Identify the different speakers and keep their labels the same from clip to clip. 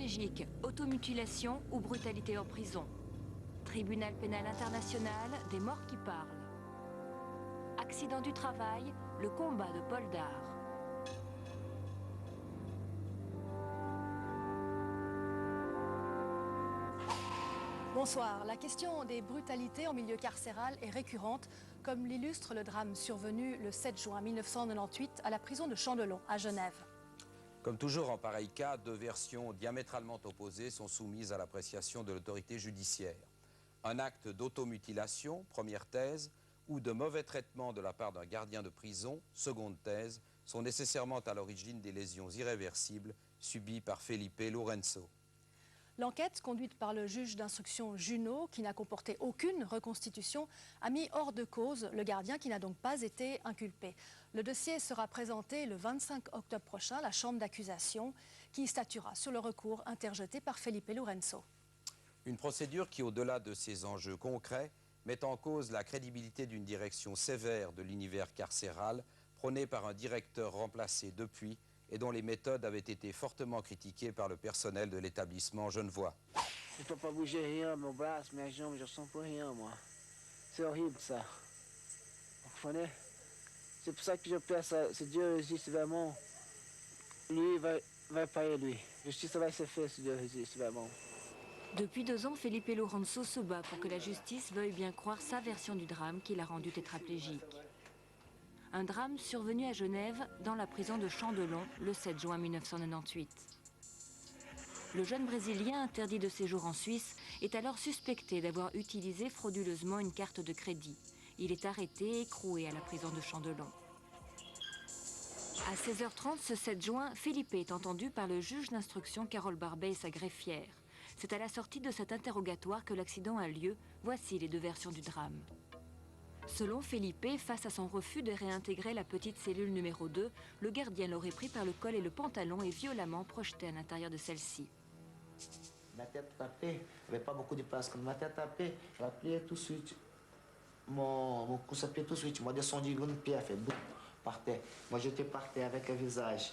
Speaker 1: tétraplégique, automutilation ou brutalité en prison. Tribunal pénal international, des morts qui parlent. Accident du travail, le combat de Paul Dard.
Speaker 2: Bonsoir. La question des brutalités en milieu carcéral est récurrente, comme l'illustre le drame survenu le 7 juin 1998 à la prison de Chandelon, à Genève.
Speaker 3: Comme toujours en pareil cas, deux versions diamétralement opposées sont soumises à l'appréciation de l'autorité judiciaire. Un acte d'automutilation, première thèse, ou de mauvais traitement de la part d'un gardien de prison, seconde thèse, sont nécessairement à l'origine des lésions irréversibles subies par Felipe Lourenço.
Speaker 2: L'enquête, conduite par le juge d'instruction Junot, qui n'a comporté aucune reconstitution, a mis hors de cause le gardien qui n'a donc pas été inculpé. Le dossier sera présenté le 25 octobre prochain à la chambre d'accusation, qui statuera sur le recours interjeté par Felipe Lourenço.
Speaker 3: Une procédure qui, au-delà de ses enjeux concrets, met en cause la crédibilité d'une direction sévère de l'univers carcéral, prônée par un directeur remplacé depuis, et dont les méthodes avaient été fortement critiquées par le personnel de l'établissement genevois.
Speaker 4: Je ne peux pas bouger rien, mon bras, mes jambes, je ne sens plus rien, moi. C'est horrible, ça. Vous comprenez? C'est pour ça que je prie ça. Si Dieu résiste vraiment, lui va payer lui. Justice va se faire si Dieu résiste vraiment.
Speaker 1: Depuis 2 ans, Felipe Lourenço se bat pour que la justice veuille bien croire sa version du drame qui l'a rendu tétraplégique. Un drame survenu à Genève, dans la prison de Chandelon, le 7 juin 1998. Le jeune Brésilien, interdit de séjour en Suisse, est alors suspecté d'avoir utilisé frauduleusement une carte de crédit. Il est arrêté et écroué à la prison de Chandelon. À 16h30 ce 7 juin, Felipe est entendu par le juge d'instruction Carole Barbet et sa greffière. C'est à la sortie de cet interrogatoire que l'accident a lieu. Voici les deux versions du drame. Selon Felipe, face à son refus de réintégrer la petite cellule numéro 2, le gardien l'aurait pris par le col et le pantalon et violemment projeté à l'intérieur de celle-ci.
Speaker 4: Ma tête tapée, il n'y avait pas beaucoup de place. Quand ma tête tapée, j'ai appuyé tout de suite. Mon course à pied tout de suite. Moi, descendu une pierre, fait boum, par terre. Moi, j'étais par terre avec le visage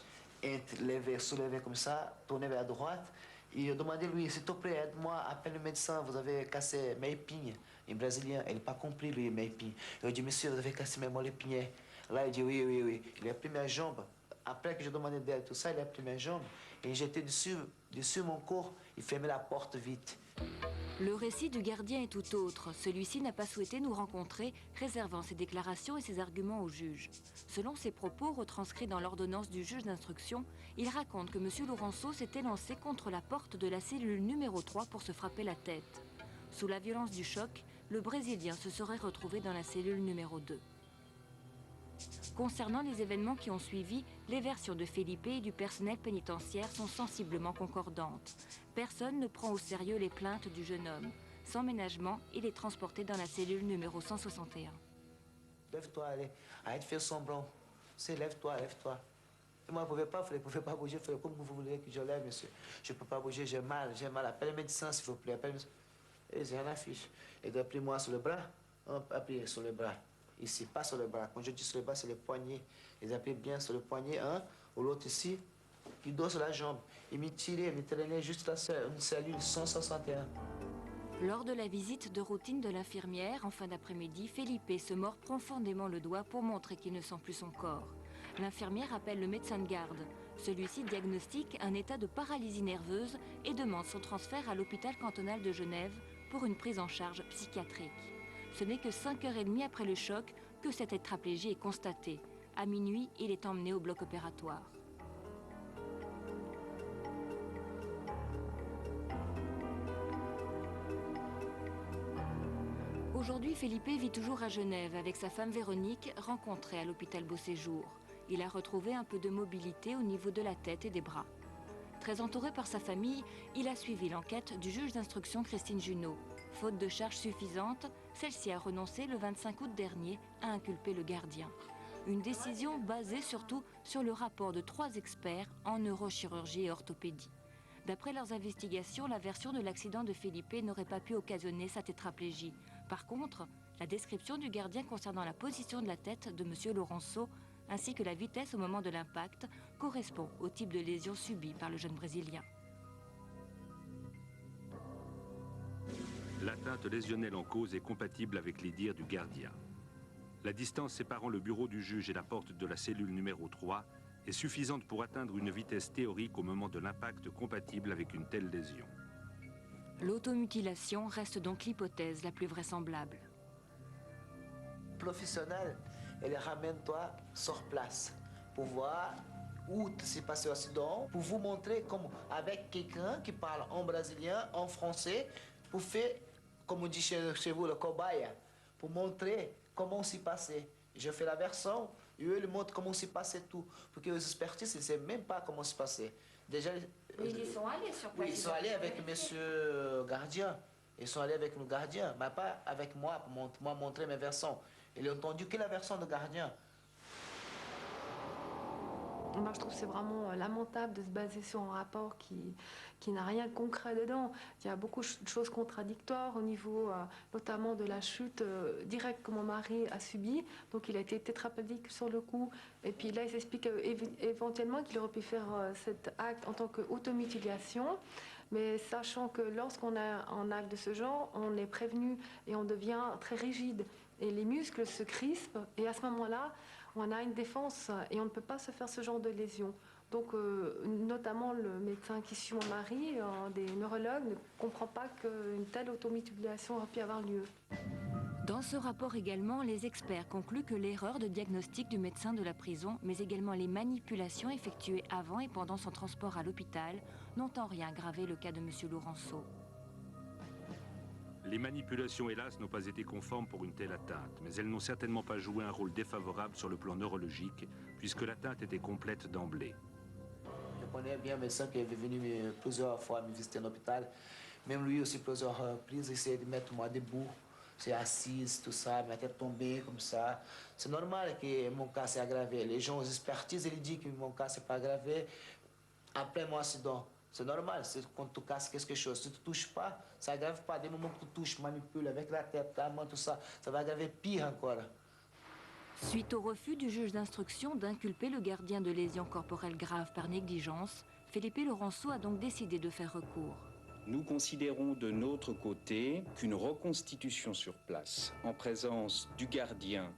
Speaker 4: soulevé comme ça, tourné vers la droite. Et je demandais lui, s'il te plaît, aide-moi, appelle le médecin, vous avez cassé mes épines. Un Brésilien, il n'a pas compris, lui, mes épines. Je lui ai dit, monsieur, vous avez cassé mes molles épines. Là, il dit, oui, oui, oui. Il a pris mes jambes. Après que je demandais d'aide, tout ça, il a pris mes jambes. Et j'étais dessus mon corps, il fermait la porte vite.
Speaker 1: Le récit du gardien est tout autre. Celui-ci n'a pas souhaité nous rencontrer, réservant ses déclarations et ses arguments au juge. Selon ses propos retranscrits dans l'ordonnance du juge d'instruction, il raconte que M. Lourenço s'était lancé contre la porte de la cellule numéro 3 pour se frapper la tête. Sous la violence du choc, le Brésilien se serait retrouvé dans la cellule numéro 2. Concernant les événements qui ont suivi, les versions de Felipe et du personnel pénitentiaire sont sensiblement concordantes. Personne ne prend au sérieux les plaintes du jeune homme. Sans ménagement, il est transporté dans la cellule numéro 161.
Speaker 4: Lève-toi, allez. Arrête de faire semblant. C'est lève-toi, lève-toi. Et moi, je ne pouvais pas bouger. Il comme vous voulez que je lève, monsieur. Je ne peux pas bouger, j'ai mal, j'ai mal. Appelez le médecin, s'il vous plaît. Appelez le médecin. Et j'ai une affiche. Et appuyez-moi sur le bras. Appuyez sur le bras. Ici, pas sur le bras. Quand je dis sur le bras, c'est le poignet. Ils appuient bien sur le poignet, un, ou l'autre ici. Il dort sur la jambe. Il me tirait, il me traînait juste là, une cellule 161.
Speaker 1: Lors de la visite de routine de l'infirmière, en fin d'après-midi, Felipe se mord profondément le doigt pour montrer qu'il ne sent plus son corps. L'infirmière appelle le médecin de garde. Celui-ci diagnostique un état de paralysie nerveuse et demande son transfert à l'hôpital cantonal de Genève pour une prise en charge psychiatrique. Ce n'est que 5h30 après le choc que cette tétraplégie est constatée. À minuit, il est emmené au bloc opératoire. Aujourd'hui, Felipe vit toujours à Genève avec sa femme Véronique, rencontrée à l'hôpital Beauséjour. Il a retrouvé un peu de mobilité au niveau de la tête et des bras. Très entouré par sa famille, il a suivi l'enquête du juge d'instruction Christine Junot. Faute de charges suffisantes, celle-ci a renoncé le 25 août dernier à inculper le gardien. Une décision basée surtout sur le rapport de 3 experts en neurochirurgie et orthopédie. D'après leurs investigations, la version de l'accident de Felipe n'aurait pas pu occasionner sa tétraplégie. Par contre, la description du gardien concernant la position de la tête de M. Lourenço ainsi que la vitesse au moment de l'impact correspond au type de lésion subie par le jeune Brésilien.
Speaker 5: L'atteinte lésionnelle en cause est compatible avec les dires du gardien. La distance séparant le bureau du juge et la porte de la cellule numéro 3 est suffisante pour atteindre une vitesse théorique au moment de l'impact compatible avec une telle lésion.
Speaker 1: L'automutilation reste donc l'hypothèse la plus vraisemblable.
Speaker 4: Professionnel, elle ramène-toi sur place pour voir où s'est passé l'accident, pour vous montrer comment, avec quelqu'un qui parle en brésilien, en français, pour faire, comme on dit chez vous, le cobaye, pour montrer comment s'est passé. Je fais la version et eux, ils montrent comment s'est passé tout. Parce que les expertises, ils ne savent même pas comment s'est passé. Déjà,
Speaker 1: ils sont allés sur place.
Speaker 4: Oui, ils sont allés avec monsieur gardien. Ils sont allés avec le gardien, mais pas avec moi pour moi montrer mes versions. Ils n'ont entendu que la version de gardien.
Speaker 6: Moi, je trouve que c'est vraiment lamentable de se baser sur un rapport qui n'a rien de concret dedans. Il y a beaucoup de choses contradictoires au niveau notamment de la chute directe que mon mari a subie. Donc il a été tétraplégique sur le coup. Et puis là, il s'explique éventuellement qu'il aurait pu faire cet acte en tant qu'automutilation. Mais sachant que lorsqu'on a un acte de ce genre, on est prévenu et on devient très rigide. Et les muscles se crispent. Et à ce moment-là, on a une défense et on ne peut pas se faire ce genre de lésion. Donc, notamment le médecin qui suit mon mari, des neurologues, ne comprend pas qu'une telle automutilation aurait pu avoir lieu.
Speaker 1: Dans ce rapport également, les experts concluent que l'erreur de diagnostic du médecin de la prison, mais également les manipulations effectuées avant et pendant son transport à l'hôpital, n'ont en rien aggravé le cas de M. Lourenço.
Speaker 5: Les manipulations, hélas, n'ont pas été conformes pour une telle atteinte, mais elles n'ont certainement pas joué un rôle défavorable sur le plan neurologique, puisque l'atteinte était complète d'emblée.
Speaker 4: Je connais bien un médecin qui est venu plusieurs fois me visiter à l'hôpital. Même lui aussi, plusieurs reprises, essayait de mettre moi debout. C'est assise, tout ça, ma tête tombée comme ça. C'est normal que mon cas s'est aggravé. Les gens, aux expertises, ils disent que mon cas s'est pas aggravé après mon accident. C'est normal, quand tu casses quelque chose, si tu ne touches pas, ça n'aggrave pas. Dès le moment que tu touches, manipules avec la tête, la main, tout ça, ça va aggraver pire encore.
Speaker 1: Suite au refus du juge d'instruction d'inculper le gardien de lésions corporelles graves par négligence, Felipe Lourenço a donc décidé de faire recours.
Speaker 7: Nous considérons de notre côté qu'une reconstitution sur place, en présence du gardien,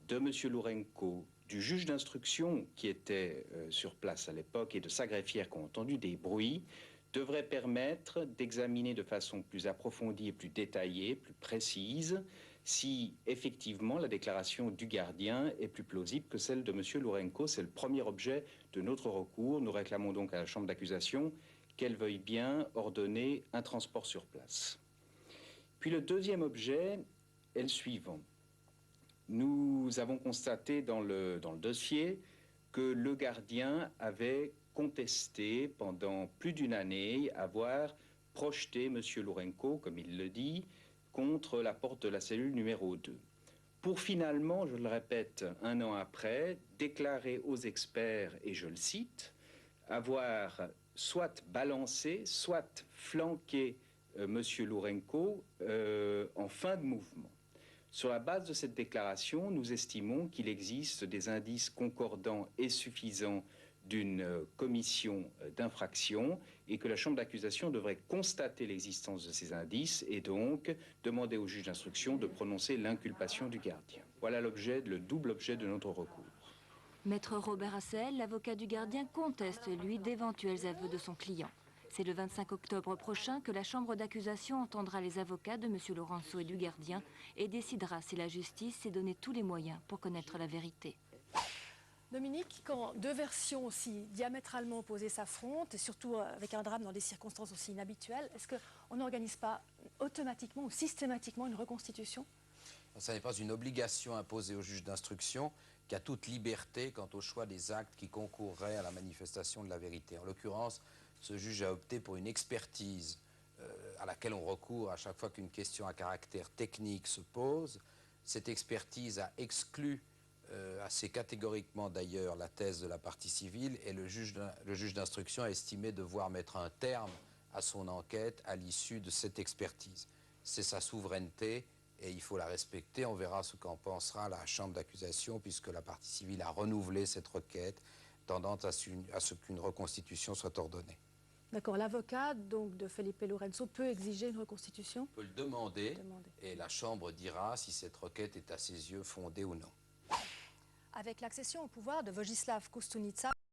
Speaker 7: de M. Lourenço, du juge d'instruction qui était sur place à l'époque et de sa greffière qui ont entendu des bruits, devrait permettre d'examiner de façon plus approfondie et plus détaillée, plus précise, si effectivement la déclaration du gardien est plus plausible que celle de M. Lourenço. C'est le premier objet de notre recours. Nous réclamons donc à la chambre d'accusation qu'elle veuille bien ordonner un transport sur place. Puis le deuxième objet est le suivant. Nous avons constaté dans le dossier que le gardien avait contesté pendant plus d'une année avoir projeté M. Lourenço, comme il le dit, contre la porte de la cellule numéro 2. Pour finalement, je le répète, un an après, déclarer aux experts, et je le cite, avoir soit balancé, soit flanqué M. Lourenço en fin de mouvement. Sur la base de cette déclaration, nous estimons qu'il existe des indices concordants et suffisants d'une commission d'infraction et que la chambre d'accusation devrait constater l'existence de ces indices et donc demander au juge d'instruction de prononcer l'inculpation du gardien. Voilà le double objet de notre recours.
Speaker 1: Maître Robert Assel, l'avocat du gardien, conteste, lui, d'éventuels aveux de son client. C'est le 25 octobre prochain que la chambre d'accusation entendra les avocats de M. Lourenço et du gardien et décidera si la justice s'est donné tous les moyens pour connaître la vérité.
Speaker 2: Dominique, quand deux versions aussi diamétralement opposées s'affrontent, et surtout avec un drame dans des circonstances aussi inhabituelles, est-ce qu'on n'organise pas automatiquement ou systématiquement une reconstitution?
Speaker 3: Ce n'est pas une obligation imposée au juge d'instruction qui a toute liberté quant au choix des actes qui concourraient à la manifestation de la vérité. En l'occurrence, ce juge a opté pour une expertise à laquelle on recourt à chaque fois qu'une question à caractère technique se pose. Cette expertise a exclu assez catégoriquement d'ailleurs la thèse de la partie civile et le juge d'instruction a estimé devoir mettre un terme à son enquête à l'issue de cette expertise. C'est sa souveraineté et il faut la respecter. On verra ce qu'en pensera la chambre d'accusation puisque la partie civile a renouvelé cette requête tendant à ce qu'une reconstitution soit ordonnée.
Speaker 2: D'accord, l'avocat donc de Felipe Lourenço peut exiger une reconstitution?
Speaker 3: On peut le demander, et la Chambre dira si cette requête est à ses yeux fondée ou non.
Speaker 2: Avec l'accession au pouvoir de Vojislav Koštunica,